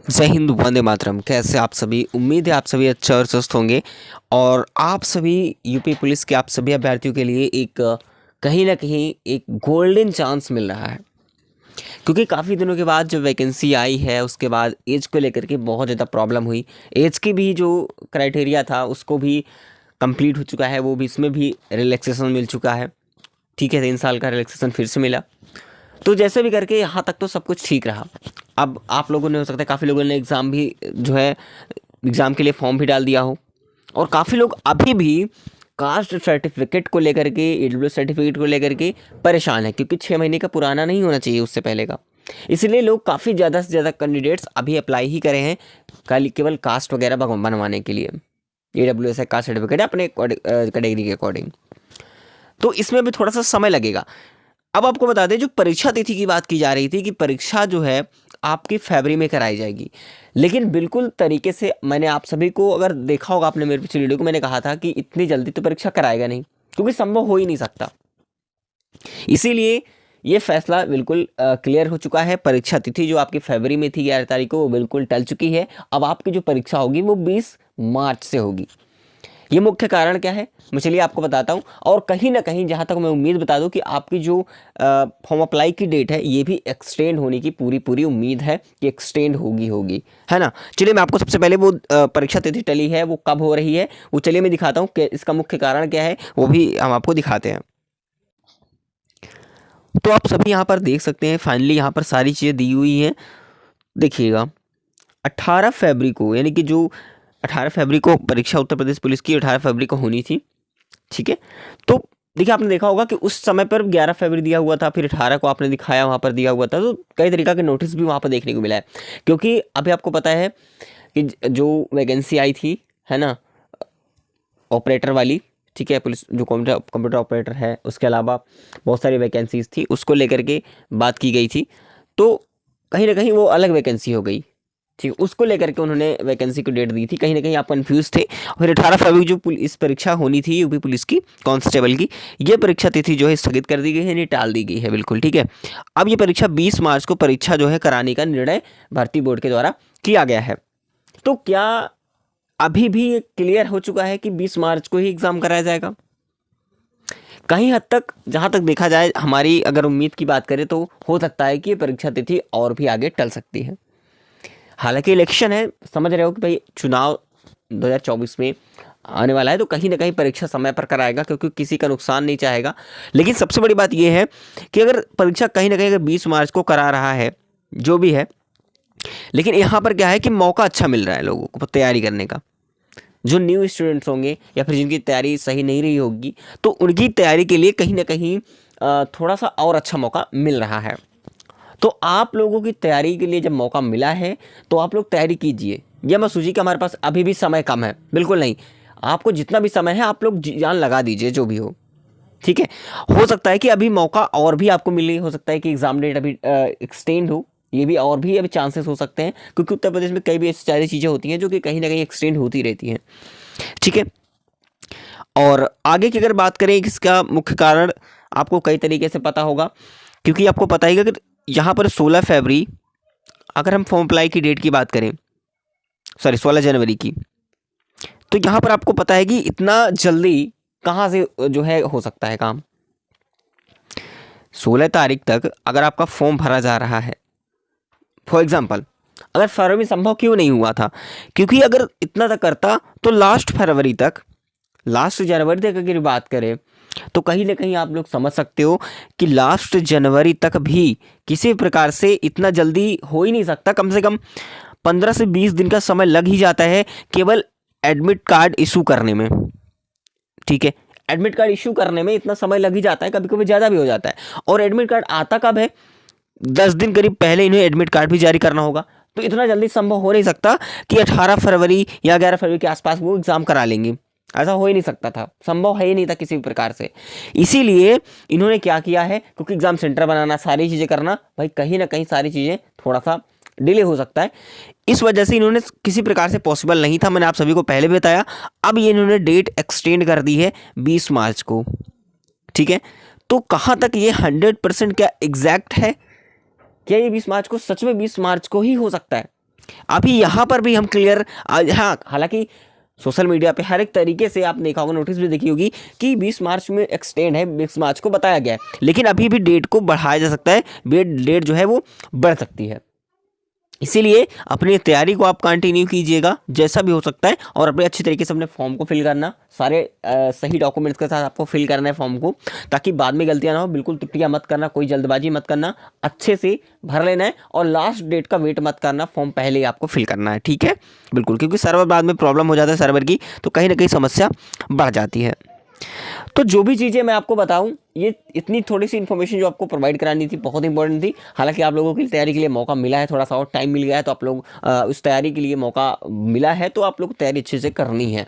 जय हिंद, वंदे मातरम। कैसे आप सभी? उम्मीद है आप सभी अच्छे और स्वस्थ होंगे। और आप सभी यूपी पुलिस के आप सभी अभ्यर्थियों के लिए एक कहीं ना कहीं एक गोल्डन चांस मिल रहा है, क्योंकि काफ़ी दिनों के बाद जब वैकेंसी आई है उसके बाद एज को लेकर के बहुत ज़्यादा प्रॉब्लम हुई। एज की भी जो क्राइटेरिया था उसको भी कंप्लीट हो चुका है, वो भी इसमें भी रिलैक्सेशन मिल चुका है। ठीक है, 3 साल का रिलैक्सेशन फिर से मिला। तो जैसे भी करके यहाँ तक तो सब कुछ ठीक रहा। अब आप लोगों ने हो सकता है काफ़ी लोगों ने एग्ज़ाम भी जो है एग्ज़ाम के लिए फॉर्म भी डाल दिया हो, और काफ़ी लोग अभी भी कास्ट सर्टिफिकेट को लेकर के, ईडब्ल्यू सर्टिफिकेट को लेकर के परेशान है, क्योंकि 6 महीने का पुराना नहीं होना चाहिए उससे पहले का। इसलिए लोग काफ़ी ज़्यादा से ज़्यादा कैंडिडेट्स अभी अप्लाई ही करे हैं केवल कास्ट वगैरह बनवाने के लिए। ईडब्ल्यू एस कास्ट सर्टिफिकेट है अपने कैटेगरी के अकॉर्डिंग। तो इसमें भी थोड़ा सा समय लगेगा। अब आपको बता दें, जो परीक्षा तिथि की बात की जा रही थी कि परीक्षा जो है आपकी फरवरी में कराई जाएगी, लेकिन बिल्कुल तरीके से मैंने आप सभी को, अगर देखा होगा आपने मेरे पिछले वीडियो को, मैंने कहा था कि इतनी जल्दी तो परीक्षा कराएगा नहीं, क्योंकि संभव हो ही नहीं सकता। इसीलिए ये फैसला बिल्कुल क्लियर हो चुका है। परीक्षा तिथि जो आपकी फरवरी में थी 11 तारीख को, वो बिल्कुल टल चुकी है। अब आपकी जो परीक्षा होगी वो 20 मार्च से होगी। ये मुख्य कारण क्या है, मैं चलिए आपको बताता हूँ। और कहीं ना कहीं जहाँ तक मैं उम्मीद बता दूँ कि आपकी जो फॉर्म अप्लाई की डेट है ये भी एक्सटेंड होने की पूरी पूरी उम्मीद है कि एक्सटेंड होगी, है ना। चलिए मैं आपको सबसे पहले वो परीक्षा तिथि टली है वो कब हो रही है वो चलिए मैं दिखाता हूँ कि इसका मुख्य कारण क्या है, वो भी हम आपको दिखाते हैं। तो आप सभी यहाँ पर देख सकते हैं, फाइनली यहाँ पर सारी चीज़ें दी हुई हैं। देखिएगा, 18 फरवरी को, यानी कि जो 18 फरवरी को परीक्षा उत्तर प्रदेश पुलिस की 18 फरवरी को होनी थी। ठीक है, तो देखिए आपने देखा होगा कि उस समय पर 11 फरवरी दिया हुआ था, फिर 18 को आपने दिखाया वहाँ पर दिया हुआ था, तो कई तरीका के नोटिस भी वहाँ पर देखने को मिला है। क्योंकि अभी आपको पता है कि जो वैकेंसी आई थी, है ना, ऑपरेटर वाली, ठीक है, पुलिस जो कंप्यूटर ऑपरेटर है, उसके अलावा बहुत सारी वैकेंसीज थी, उसको लेकर के बात की गई थी। तो कहीं ना कहीं वो अलग वैकेंसी हो गई। ठीक, उसको लेकर के उन्होंने वैकेंसी की डेट दी थी। कहीं ना कहीं आप कंफ्यूज थे। फिर 18 फरवरी जो इस परीक्षा होनी थी यूपी पुलिस की कांस्टेबल की, ये परीक्षा तिथि जो है स्थगित कर दी गई है, नहीं टाल दी गई है, बिल्कुल ठीक है। अब ये परीक्षा 20 मार्च को परीक्षा जो है कराने का निर्णय भर्ती बोर्ड के द्वारा किया गया है। तो क्या अभी भी ये क्लियर हो चुका है कि 20 मार्च को ही एग्जाम कराया जाएगा? कहीं हद तक जहाँ तक देखा जाए, हमारी अगर उम्मीद की बात करें तो हो सकता है कि ये परीक्षा तिथि और भी आगे टल सकती है। हालांकि इलेक्शन है, समझ रहे हो कि भाई चुनाव 2024 में आने वाला है, तो कहीं ना कहीं परीक्षा समय पर कराएगा, क्योंकि किसी का नुकसान नहीं चाहेगा। लेकिन सबसे बड़ी बात यह है कि अगर परीक्षा कहीं ना कहीं अगर 20 मार्च को करा रहा है जो भी है, लेकिन यहाँ पर क्या है कि मौका अच्छा मिल रहा है लोगों को तैयारी करने का। जो न्यू स्टूडेंट्स होंगे या फिर जिनकी तैयारी सही नहीं रही होगी, तो उनकी तैयारी के लिए कहीं ना कहीं थोड़ा सा और अच्छा मौका मिल रहा है। तो आप लोगों की तैयारी के लिए जब मौका मिला है तो आप लोग तैयारी कीजिए। यह मत सोचिए कि हमारे पास अभी भी समय कम है, बिल्कुल नहीं। आपको जितना भी समय है आप लोग जान लगा दीजिए, जो भी हो, ठीक है। हो सकता है कि अभी मौका और भी आपको मिले, हो सकता है कि एग्जाम डेट अभी एक्सटेंड हो, ये भी और भी अभी चांसेस हो सकते हैं, क्योंकि उत्तर प्रदेश में कई भी ऐसी सारी चीज़ें होती हैं जो कि कहीं ना कहीं एक्सटेंड होती रहती हैं, ठीक है। और आगे की अगर बात करें इसका मुख्य कारण आपको कई तरीके से पता होगा, क्योंकि आपको पता ही है कि यहाँ पर 16 फरवरी, अगर हम फॉर्म अप्लाई की डेट की बात करें, सॉरी 16 जनवरी की, तो यहाँ पर आपको पता है कि इतना जल्दी कहाँ से जो है हो सकता है काम। 16 तारीख तक अगर आपका फॉर्म भरा जा रहा है, फॉर एग्जाम्पल, अगर फरवरी में संभव क्यों नहीं हुआ था, क्योंकि अगर इतना तक करता तो लास्ट फरवरी तक, लास्ट जनवरी तक अगर बात करें, तो कहीं ना कहीं आप लोग समझ सकते हो कि लास्ट जनवरी तक भी किसी प्रकार से इतना जल्दी हो ही नहीं सकता। कम से कम 15 से 20 दिन का समय लग ही जाता है केवल एडमिट कार्ड इशू करने में, ठीक है। एडमिट कार्ड इशू करने में इतना समय लग ही जाता है, कभी कभी ज़्यादा भी हो जाता है। और एडमिट कार्ड आता कब है? 10 दिन करीब पहले इन्हें एडमिट कार्ड भी जारी करना होगा। तो इतना जल्दी संभव हो नहीं सकता कि 18 फरवरी या 11 फरवरी के आसपास वो एग्ज़ाम करा लेंगे। ऐसा हो ही नहीं सकता था, संभव है ही नहीं था किसी भी प्रकार से। इसीलिए इन्होंने क्या किया है, क्योंकि एग्जाम सेंटर बनाना, सारी चीज़ें करना, भाई कहीं ना कहीं सारी चीज़ें थोड़ा सा डिले हो सकता है। इस वजह से इन्होंने किसी प्रकार से पॉसिबल नहीं था, मैंने आप सभी को पहले भी बताया। अब ये इन्होंने डेट एक्सटेंड कर दी है 20 मार्च को, ठीक है। तो कहाँ तक ये 100% क्या एग्जैक्ट है? क्या ये 20 मार्च को, सच में 20 मार्च को ही हो सकता है? अभी यहाँ पर भी हम क्लियर, हाँ हालांकि सोशल मीडिया पे हर एक तरीके से आपने देखा होगा, नोटिस भी देखी होगी कि 20 मार्च में एक्सटेंड है, 20 मार्च को बताया गया है, लेकिन अभी भी डेट को बढ़ाया जा सकता है, डेट जो है वो बढ़ सकती है। इसीलिए अपनी तैयारी को आप कंटिन्यू कीजिएगा जैसा भी हो सकता है, और अपने अच्छी तरीके से अपने फॉर्म को फिल करना, सारे सही डॉक्यूमेंट्स के साथ आपको फिल करना है फॉर्म को, ताकि बाद में गलतियां ना हो। बिल्कुल त्रुटियां मत करना, कोई जल्दबाजी मत करना, अच्छे से भर लेना है, और लास्ट डेट का वेट मत करना, फॉर्म पहले ही आपको फिल करना है, ठीक है। बिल्कुल, क्योंकि सर्वर बाद में प्रॉब्लम हो जाता है सर्वर की, तो कहीं ना कहीं समस्या बढ़ जाती है। तो जो भी चीज़ें मैं आपको बताऊं, ये इतनी थोड़ी सी इन्फॉर्मेशन जो आपको प्रोवाइड करानी थी, बहुत इंपॉर्टेंट थी। हालांकि आप लोगों की तैयारी के लिए मौका मिला है, थोड़ा सा और टाइम मिल गया है, तो आप लोग उस तैयारी के लिए मौका मिला है, तो आप लोग तैयारी अच्छे से करनी है।